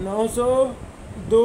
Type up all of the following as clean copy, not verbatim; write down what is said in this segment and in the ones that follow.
902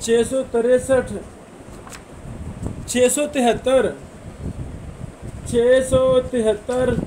663, 673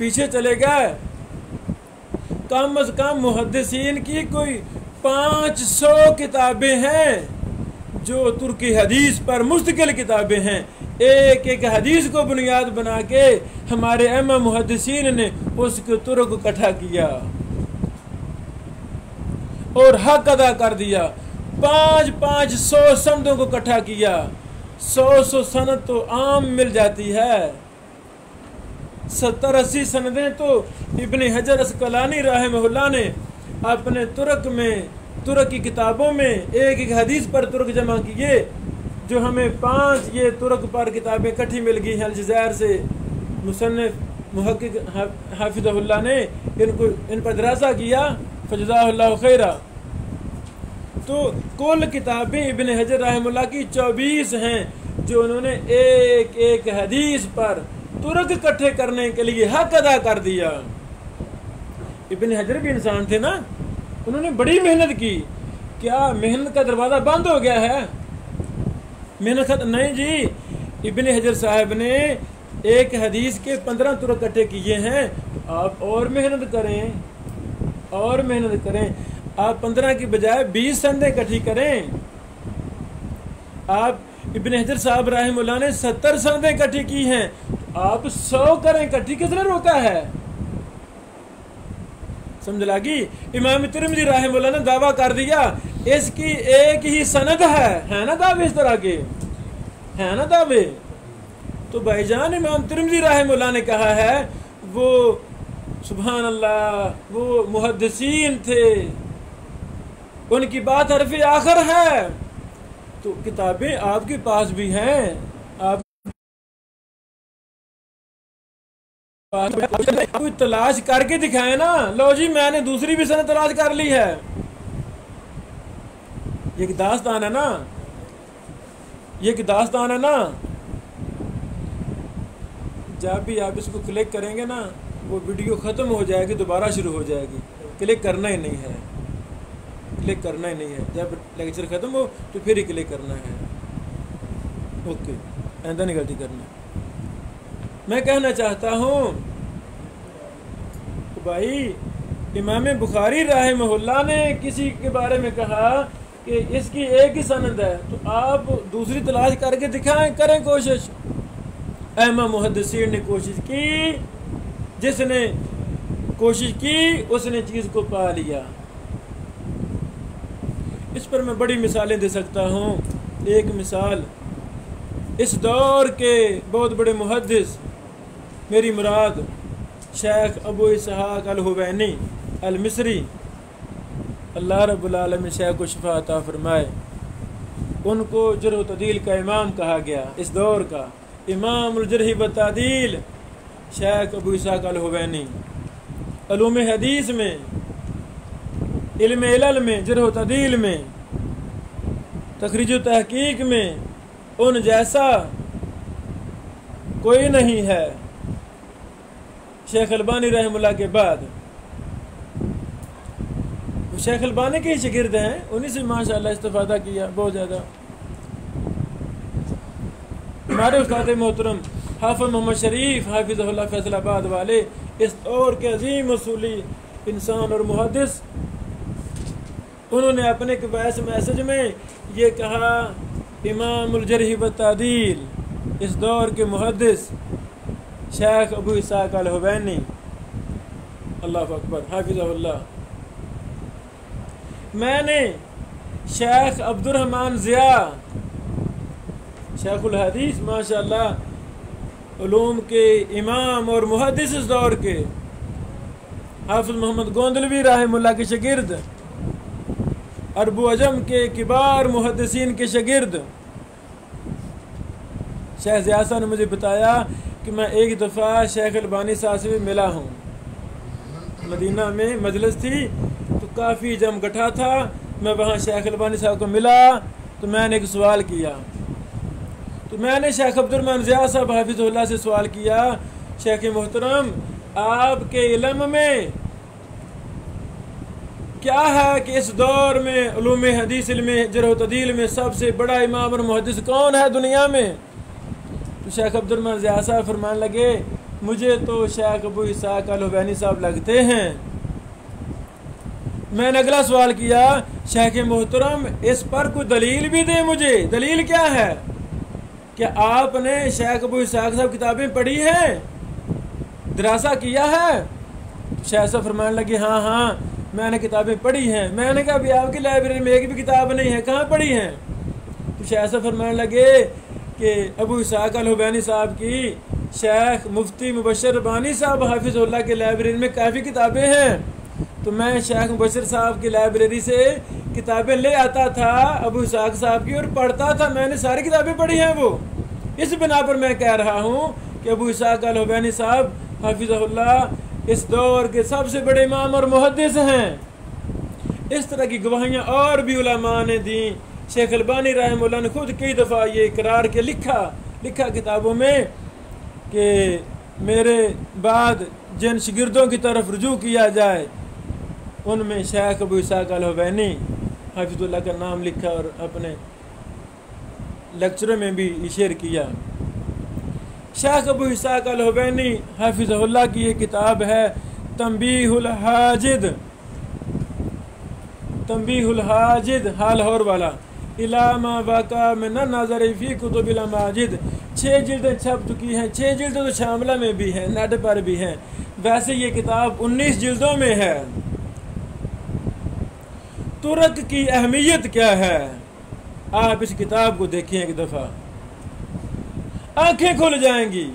پیچھے چلے گئے، کم از کم محدثین کی کوئی 500 کتابیں ہیں جو ترکی حدیث پر مستقل کتابیں ہیں، ایک ایک حدیث کو بنیاد بنا کے ہمارے ائمہ محدثین نے اس کے ترک اکٹھا کیا اور حق ادا کر دیا۔ 500 سندوں کو اکٹھا کیا، 100 سند تو عام مل جاتی ہے، 70-80 سندیں تو ابن حجر اسقلانی رحمہ اللہ نے اپنے ترک کی کتابوں میں ایک ایک حدیث پر ترک جمع کیے، جو ہمیں 5 یہ ترک پر کتابیں اکٹھی مل گئی ہیں الجزائر سے۔ مصنف محقق حافظ اللہ نے ان پر دراسہ کیا، فجزاہ اللہ خیرہ۔ تو کل کتابیں ابن حجر رحمہ اللہ کی 24 ہیں جو انہوں نے ایک ایک حدیث پر ترک اکٹھے کرنے کے لیے حق ادا کر دیا۔ ابن حجر بھی انسان تھے نا، انہوں نے بڑی محنت کی۔ کیا محنت کا دروازہ بند ہو گیا ہے؟ محنت نہیں جی، ابن حجر صاحب نے ایک حدیث کے 15 ترک اکٹھے کیے ہیں، تو آپ اور محنت کریں، اور محنت کریں۔ آپ 15 کی بجائے 20 سندیں اکٹھی کریں۔ آپ ابن حجر صاحب رحمہ اللہ نے 70 سندیں اکٹھی کی ہیں، تو آپ 100 کریں اکٹھی، کس نے روکا ہے؟ سمجھ لگی؟ امام ترمذی رحمہ اللہ نے دعویٰ کر دیا اس کی ایک ہی سند ہے نا دعوے اس طرح کے، ہے نا دعوے؟ تو بھائی جان امام ترمذی رحمہ اللہ نے کہا ہے، وہ سبحان اللہ وہ محدثین تھے، ان کی بات حرف آخر ہے۔ تو کتابیں آپ کے پاس بھی ہیں، آپ کوئی تلاش کر کے دکھائے نا، لو جی میں نے دوسری بھی سند تلاش کر لی ہے۔ یہ ایک داستان ہے نا، یہ ایک داستان ہے نا۔ جب بھی آپ اس کو کلک کریں گے نا، وہ ویڈیو ختم ہو جائے گی، دوبارہ شروع ہو جائے گی، کلک کرنا ہی نہیں ہے، کلک کرنا ہی نہیں ہے۔ جب لیکچر ختم ہو تو پھر ہی کلک کرنا ہے۔ اوکے، آئندہ نہیں غلطی کرنا۔ میں کہنا چاہتا ہوں کہ بھائی امام بخاری رحمہ اللہ نے کسی کے بارے میں کہا کہ اس کی ایک ہی سند ہے، تو آپ دوسری تلاش کر کے دکھائیں، کریں کوشش۔ ائمہ محدثین نے کوشش کی، جس نے کوشش کی اس نے چیز کو پا لیا۔ اس پر میں بڑی مثالیں دے سکتا ہوں۔ ایک مثال، اس دور کے بہت بڑے محدث، میری مراد شیخ ابو اسحاق الحوینی المصری، اللہ رب العالمین شیخ کو شفا عطا فرمائے۔ ان کو جرح و تعدیل کا امام کہا گیا، اس دور کا امام الجرح و تعدیل شیخ ابو اسحاق الحوینی۔ علوم حدیث میں، علم علل میں، جرح و تعدیل میں، تخریج و تحقیق میں ان جیسا کوئی نہیں ہے شیخ البانی رحمہ اللہ کے بعد۔ شیخ البانی کے ہی شاگرد ہیں، انہی سے ماشاءاللہ استفادہ کیا بہت زیادہ۔ ہمارے استاد محترم حافظ محمد شریف حافظ اللہ فیصل آباد والے، اس دور کے عظیم اصولی انسان اور محدث، انہوں نے اپنے وائس میسج میں یہ کہا، امام الجرح و تعدیل اس دور کے محدث شیخ ابو اسحاق الحوینی، اللہ اکبر، حافظ اللہ۔ میں نے شیخ عبد الرحمن ضیاء، شیخ الحدیث ماشاءاللہ، علوم کے امام اور محدث اس دور کے، حافظ محمد گوندلوی رحمہ اللہ کے شاگرد، عرب و عجم کے کبار محدثین کے شاگرد، شیخ ضیاء صاحب نے مجھے بتایا کہ میں ایک دفعہ شیخ البانی صاحب سے ملا ہوں، مدینہ میں مجلس تھی تو کافی جم گٹھا تھا، میں وہاں شیخ البانی صاحب کو ملا تو میں نے ایک سوال کیا، تو میں نے شیخ عبد الرحمن ضیاء صاحب حافظ اللہ سے سوال کیا، شیخ محترم آپ کے علم میں کیا ہے کہ اس دور میں علوم حدیث، علم جرح و تعدیل میں سب سے بڑا امام اور محدث کون ہے دنیا میں؟ تو شیخ عبد الرحمن ضیاء صاحب فرمانے لگے مجھے تو شیخ ابو اسحاق الحوینی صاحب لگتے ہیں۔ میں نے اگلا سوال کیا، شیخ محترم اس پر کوئی دلیل بھی دے مجھے، دلیل کیا ہے؟ کہ آپ نے شیخ ابو اسحاق صاحب کتابیں پڑھی ہیں، دراسہ کیا ہے؟ شیخ صاحب فرمانے لگے ہاں ہاں میں نے کتابیں پڑھی ہیں۔ میں نے کہا ابھی آپ کی لائبریری میں ایک بھی کتاب نہیں ہے، کہاں پڑھی ہیں؟ تو شیخ صاحب فرمانے لگے کہ ابو اسحاق الحوینی صاحب کی شیخ مفتی مبشر ربانی صاحب حافظ اللہ کی لائبریری میں کافی کتابیں ہیں، تو میں شیخ مبشر صاحب کی لائبریری سے کتابیں لے آتا تھا ابو اسحاق صاحب کی اور پڑھتا تھا، میں نے ساری کتابیں پڑھی ہیں وہ۔ اس بنا پر میں کہہ رہا ہوں کہ ابو اسحاق الحوینی صاحب حافظ اللہ اس دور کے سب سے بڑے امام اور محدث ہیں۔ اس طرح کی گواہیاں اور بھی علماء نے دیں۔ شیخ البانی رحمہ اللہ نے خود کئی دفعہ یہ اقرار کے لکھا کتابوں میں کہ میرے بعد جن شاگردوں کی طرف رجوع کیا جائے ان میں شیخ ابو اسحاق الحوینی حافظ اللہ کا نام لکھا اور اپنے لیکچروں میں بھی شیئر کیا۔ شیخ ابو اسحاق الحوینی حافظ اللہ کی یہ کتاب ہے تنبیہ الحاجد حال ہور والا علامہ واقع من النظر فی کتب الماجد، 6 جلدیں چھپ چکی ہیں، 6 جلدیں تو شاملہ میں بھی ہیں، نیٹ پر بھی ہیں، ویسے یہ کتاب 19 جلدوں میں ہے۔ ترک کی اہمیت کیا ہے؟ آپ اس کتاب کو دیکھیں ایک دفعہ، آنکھیں کھل جائیں گی۔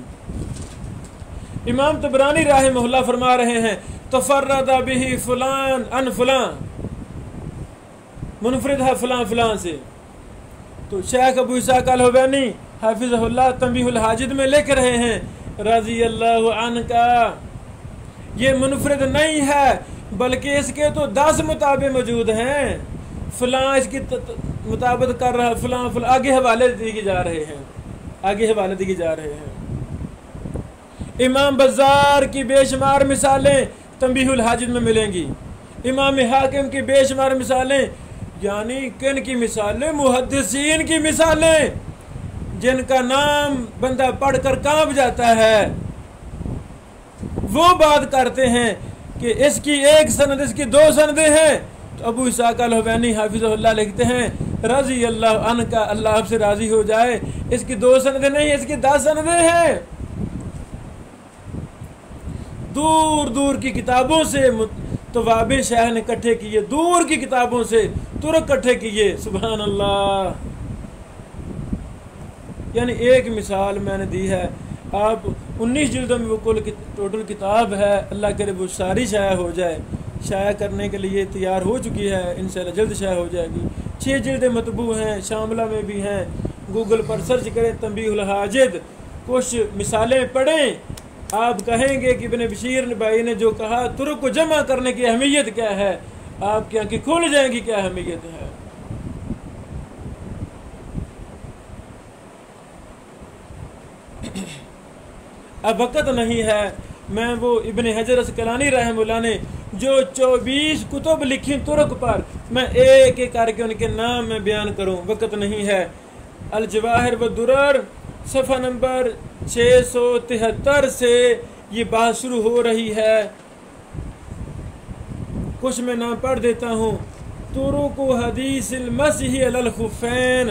امام طبرانی رحمہ اللہ فرما رہے ہیں تفرد بہ فلان ان فلان، منفرد ہے فلان فلان سے۔ تو شیخ ابو اسحاق الحوینی حافظ اللہ تنبیہ الحاجد میں لکھ رہے ہیں رضی اللہ عنہ کا یہ منفرد نہیں ہے بلکہ اس کے تو 10 مطابع موجود ہیں، فلاں اس کی مطابقت کر رہا، فلاں آگے حوالے دیے جا رہے ہیں۔ امام بزار کی بے شمار مثالیں تنبیہ الحاجد میں ملیں گی، امام حاکم کی بے شمار مثالیں، یعنی کن کی مثالیں؟ محدثین کی مثالیں جن کا نام بندہ پڑھ کر کانپ جاتا ہے، وہ بات کرتے ہیں کہ اس کی 1 سند، اس کی 2 سندیں ہیں۔ تو ابو اسحاق الحوینی حافظ اللہ لکھتے ہیں رضی اللہ عنہ کا، اللہ آپ سے راضی ہو جائے، اس کی 2 سندیں نہیں، اس کی 10 سندیں ہیں۔ دور دور کی کتابوں سے توابع شیخ نے اکٹھے کیے، دور کی کتابوں سے ترک اکٹھے کیے، سبحان اللہ۔ یعنی ایک مثال میں نے دی ہے، آپ 19 جلدوں میں وہ کل ٹوٹل کتاب ہے، اللہ کرے وہ ساری شائع ہو جائے، شائع کرنے کے لیے تیار ہو چکی ہے، انشاءاللہ جلد شائع ہو جائے گی۔ 6 جلدیں مطبوع ہیں، شاملہ میں بھی ہیں، گوگل پر سرچ کریں تنبیہ الحاجد، کچھ مثالیں پڑھیں، آپ کہیں گے کہ ابن بشیر بھائی نے جو کہا ترک کو جمع کرنے کی اہمیت کیا ہے، آپ کی آنکھیں کھل جائیں گی کیا اہمیت ہے۔ اب وقت نہیں ہے، میں وہ ابن حجر اسقلانی رحمہ اللہ نے جو 24 کتب لکھی ترک پر، میں ایک ایک کر کے ان کے نام میں بیان کروں، وقت نہیں ہے۔ الجواہر والدرر صفحہ نمبر 673 سے یہ بات شروع ہو رہی ہے، کچھ میں نام پڑھ دیتا ہوں۔ ترک حدیث المسح علی الخفین،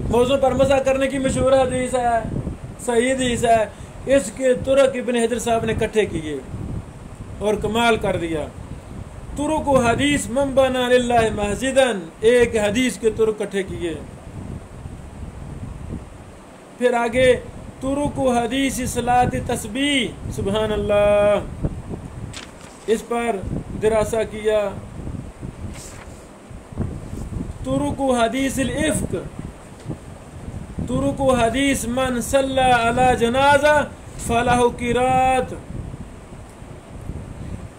موضوع پر مسح کرنے کی مشہور حدیث ہے، صحیح حدیث ہے، اس کے ترک ابن حجر صاحب نے اکٹھے کیے اور کمال کر دیا۔ ترک حدیث من بنا للہ مسجدن، ایک حدیث کے ترک اکٹھے کیے۔ پھر آگے ترک حدیث صلاۃ تسبیح، سبحان اللہ، اس پر دراسہ کیا۔ ترک حدیث الافک، ترک حدیث من صلی علی جنازہ فلہ قرات،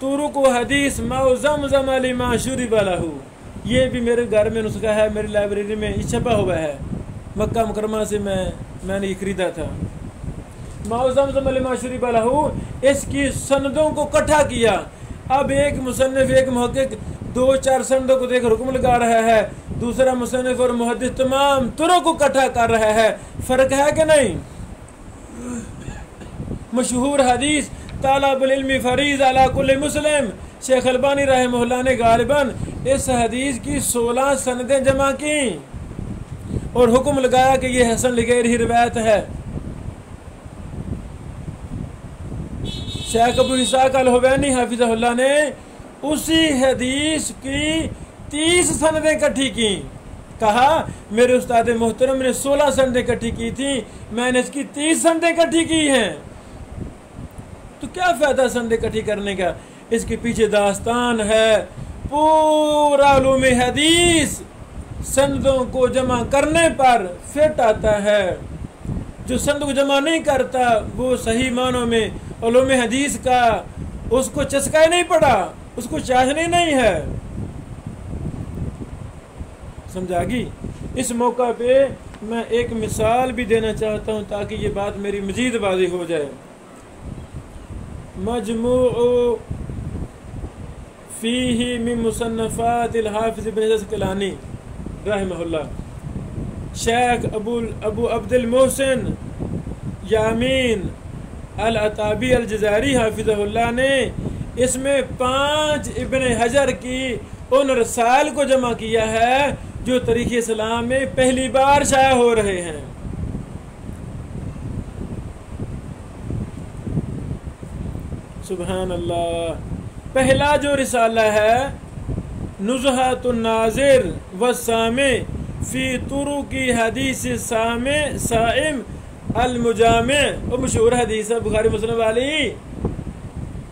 ترک حدیث ماء زمزم لما شرب لہ، یہ بھی میرے گھر میں نسخہ ہے، میری لائبریری میں یہ چھپا ہوا ہے، مکہ مکرمہ سے میں نے یہ خریدا تھا۔ ماء زمزم لما شرب لہ، اس کی سندوں کو اکٹھا کیا۔ اب ایک مصنف، ایک محقق 2-4 سندوں کو دیکھ حکم لگا رہا ہے، دوسرا مصنف اور محدث تمام ترک کو اکٹھا کر رہا ہے، فرق ہے کہ نہیں؟ مشہور حدیث طالب العلم فریض علی کل مسلم، شیخ البانی رحمہ اللہ نے غالباً اس حدیث کی 16 سندیں جمع کی اور حکم لگایا کہ یہ حسن لغیرہ ہی روایت ہے۔ شیخ ابو اسحاق الحوینی حافظہ اللہ نے اسی حدیث کی 30 سندیں اکٹھی کی، کہا میرے استاد محترم نے 16 سندیں اکٹھی کی تھی، میں نے اس کی 30 سندیں اکٹھی کی ہیں۔ تو کیا فائدہ سندیں اکٹھی کرنے کا؟ اس کے پیچھے داستان ہے، پورا علوم حدیث سندوں کو جمع کرنے پر فٹ آتا ہے۔ جو سند کو جمع نہیں کرتا وہ صحیح معنوں میں علوم حدیث کا اس کو چسکا ہی نہیں پڑا، اس کو چاہنے نہیں ہے۔ سمجھا گی؟ اس موقع پہ میں ایک مثال بھی دینا چاہتا ہوں تاکہ یہ بات میری مزید واضح ہو جائے۔ مجموع فیہ من مصنفات الحافظ ابن حجر العسقلانی رحمہ اللہ، شیخ ابو عبد المحسن یامین العتابی الجزائری حافظہ اللہ نے اس میں 5 ابن حجر کی ان رسائل کو جمع کیا ہے جو تاریخ اسلام میں پہلی بار شائع ہو رہے ہیں۔ سبحان اللہ۔ پہلا جو رسالہ ہے نزہۃ الناظر والسامع فی طرق حدیث سائم المجامع، وہ مشہور حدیث ہے بخاری مسلم والی،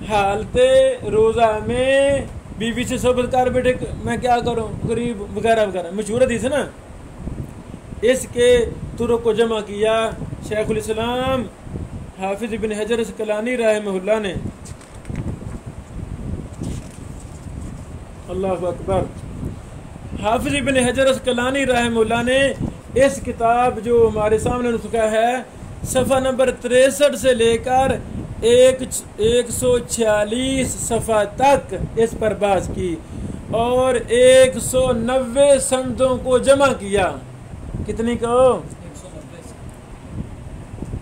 حالت روزہ میں بیوی سے صحبت کر بیٹھے میں کیا کروں غریب وغیرہ وغیرہ، مشہور حدیث ہے نا۔ اس کے طرق کو جمع کیا شیخ الاسلام حافظ ابن حجر العسقلانی رحمہ اللہ نے۔ اللہ اکبر۔ حافظ ابن حجر العسقلانی رحمہ اللہ نے اس کتاب جو ہمارے سامنے نسخہ ہے صفحہ نمبر 63 سے لے کر 146 صفحہ تک اس پر بحث کی اور 190 سندوں کو جمع کیا۔ کتنی کو؟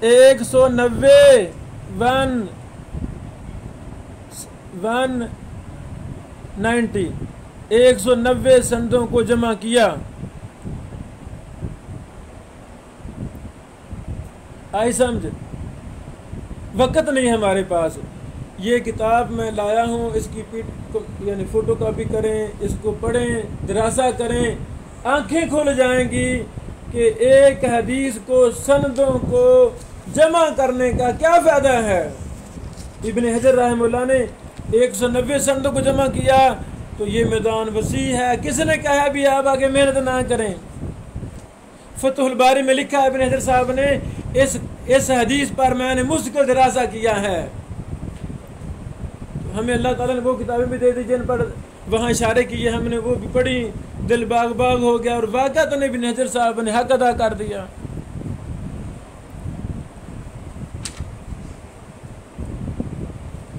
190 190 سندوں کو جمع کیا۔ آئی سمجھ؟ وقت نہیں ہمارے پاس، یہ کتاب میں لایا ہوں، اس کی یعنی فوٹو کاپی کریں، اس کو پڑھیں، دراسہ کریں، آنکھیں کھل جائیں گی کہ ایک حدیث کو سندوں کو جمع کرنے کا کیا فائدہ ہے۔ ابن حجر رحمہ اللہ نے 190 سندوں کو جمع کیا تو یہ میدان وسیع ہے۔ کس نے کہا بھی آپ آگے محنت نہ کریں؟ فتح الباری میں لکھا ابن حجر صاحب نے اس حدیث پر میں نے مستقل دراسہ کیا ہے۔ ہمیں اللہ تعالیٰ نے وہ کتابیں بھی دے دی جن پر وہاں اشارے کیے، ہم نے وہ بھی پڑھی، دل باغ باغ ہو گیا اور واقعہ تو ابن حجر صاحب نے حق ادا کر دیا۔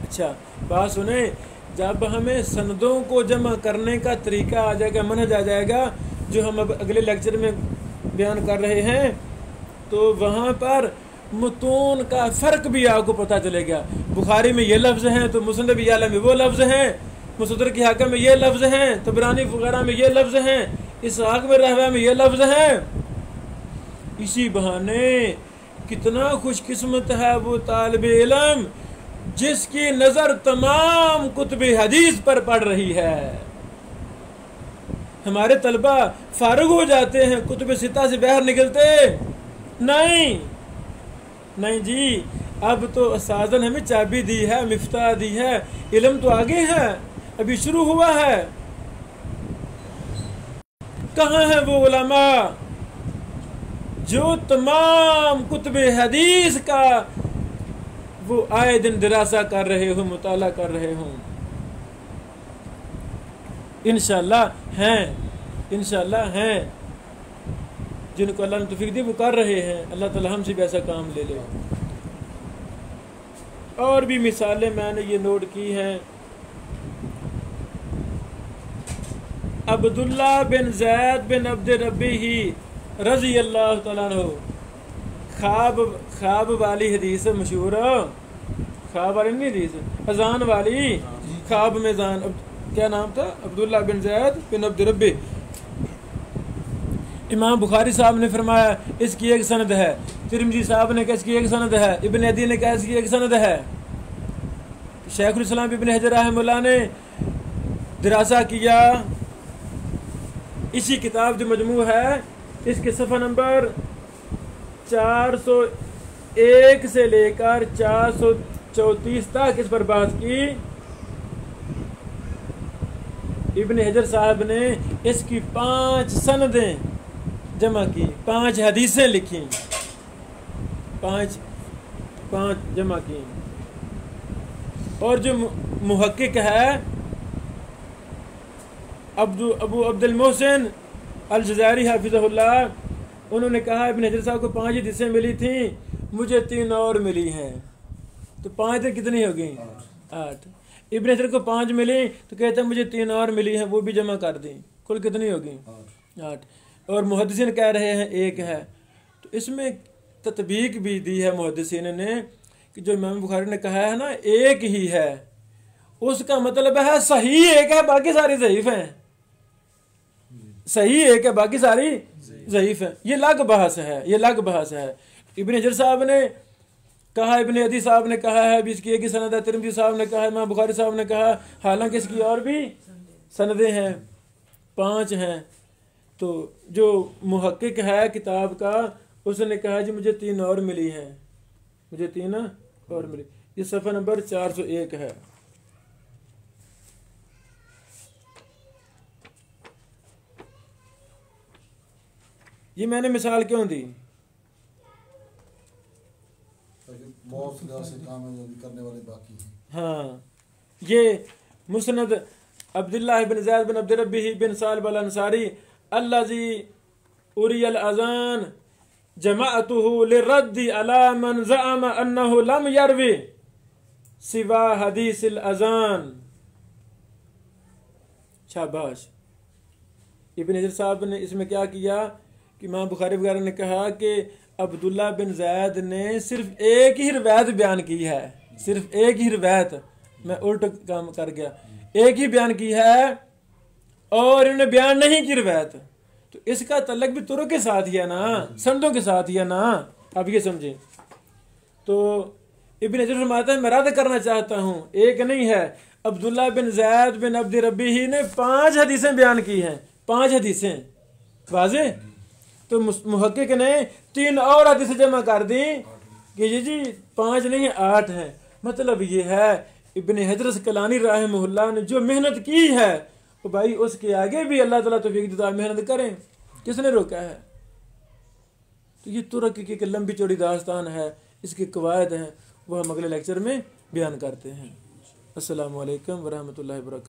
اچھا بات سنیں، جب ہمیں سندوں کو جمع کرنے کا طریقہ آ جائے گا، منہج آ جائے گا جو ہم اب اگلے لیکچر میں بیان کر رہے ہیں، تو وہاں پر متون کا فرق بھی آپ کو پتہ چلے گا۔ بخاری میں یہ لفظ ہیں تو مسند اعلی میں وہ لفظ ہیں، مصدرک حاکم میں یہ لفظ ہیں، طبرانی وغیرہ میں یہ لفظ ہیں، اسحاق میں راہوی میں یہ لفظ ہیں۔ اسی بہانے کتنا خوش قسمت ہے وہ طالب علم جس کی نظر تمام کتب حدیث پر پڑ رہی ہے۔ ہمارے طلبہ فارغ ہو جاتے ہیں، کتب ستہ سے باہر نکلتے نہیں جی، اب تو اساتذہ نے ہمیں چابی دی ہے، مفتاح دی ہے، علم تو آگے ہے، ابھی شروع ہوا ہے۔ کہاں ہیں وہ علماء جو تمام کتب حدیث کا وہ آئے دن دراسہ کر رہے ہوں، مطالعہ کر رہے ہوں؟ انشاءاللہ ہیں جن کو اللہ نے توفیق دی وہ کر رہے ہیں۔ اللہ تعالی ہم سے بھی ایسا کام لے لے۔ اور بھی مثالیں میں نے یہ نوٹ کی ہیں۔ عبداللہ بن زید بن عبد ربی رضی اللہ تعالیٰ عنہ، خواب والی حدیث مشہور خواب والی نہیں حدیث، اذان والی، خواب میں اذان، کیا نام تھا، عبداللہ بن زید بن عبد ربی. امام بخاری صاحب نے فرمایا اس کی ایک سند ہے، ترمذی صاحب نے کہا اس کی ایک سند ہے، ابن عدی نے کہا اس کی ایک سند ہے. شیخ الاسلام ابن حجر رحمہ اللہ نے دراسہ کیا، اسی کتاب جو مجموع ہے اس کے صفحہ نمبر 401 سے لے کر 434 تک اس پر بات کی. ابن حجر صاحب نے اس کی 5 سندیں جمع کی، 5 حدیثیں لکھی، 5 جمع کی. اور جو محقق ہے ابو عبد المحسن الجزائری حافظہ اللہ، انہوں نے کہا ابن حجر صاحب کو 5 حدیثیں ملی تھیں، مجھے 3 اور ملی ہیں، تو 5 دن کتنی ہو گئی؟ 8. ابن حجر کو 5 ملی تو کہتے ہیں مجھے 3 اور ملی ہیں، وہ بھی جمع کر دیں، کل کتنی ہوگی؟ 8. اور محدثین کہہ رہے ہیں 1 ہے. تو اس میں تطبیق بھی دی ہے محدثین نے کہ جو امام بخاری نے کہا ہے نا 1 ہی ہے، اس کا مطلب ہے صحیح 1 ہے، باقی ساری ضعیف ہیں. صحیح 1 ہے، باقی ساری ضعیف ہیں. یہ الگ بحث ہے، یہ الگ بحث ہے. ابن حجر صاحب نے کہا، ابن عدی صاحب نے کہا ہے ابھی اس کی ایک ہی سند ہے، ترمذی صاحب نے کہا، امام بخاری صاحب نے کہا، حالانکہ اس کی اور بھی سندیں ہیں، 5 ہیں. تو جو محقق ہے کتاب کا اس نے کہا جی مجھے 3 اور ملی ہیں، مجھے 3 اور ملی. یہ صفحہ نمبر 401 ہے. یہ میں نے مثال کیوں دی؟ بہت سے کام ہیں کرنے والے باقی ہیں. ہاں، یہ مسند عبداللہ بن زید بن عبد ربی بن صالب الانصاری الذی اری الاذان جمعته للرد على من زعم انه لم يروي سوا حدیث الاذان. شاباش. ابن حجر صاحب نے اس میں کیا کیا کہ امام بخاری وغیرہ نے کہا کہ عبداللہ بن زید نے صرف ایک ہی روایت بیان کی ہے، صرف ایک ہی روایت، میں الٹ کام کر گیا، ایک ہی بیان کی ہے اور انہوں نے بیان نہیں کی روایت. تو اس کا تعلق بھی طرق کے ساتھ ہی ہے نا، سندوں کے ساتھ ہی ہے نا. آپ یہ سمجھیں. تو ابن حجر فرماتا ہے میں رد کرنا چاہتا ہوں، ایک نہیں ہے، عبداللہ بن زید بن عبد ربی ہی نے 5 حدیثیں بیان کی ہیں، 5 حدیثیں. واضح؟ تو محقق نے 3 اور حدیثیں جمع کر دیں کہ یہ جی 5 نہیں 8 ہیں. مطلب یہ ہے ابن حجر اسقلانی رحمہ اللہ نے جو محنت کی ہے تو بھائی اس کے آگے بھی اللہ تعالیٰ توفیق دیتا ہے، محنت کریں. کس نے روکا ہے؟ تو یہ ترک کی ایک لمبی چوڑی داستان ہے، اس کے قواعد ہیں، وہ ہم اگلے لیکچر میں بیان کرتے ہیں. السلام علیکم ورحمۃ اللہ وبرکاتہ.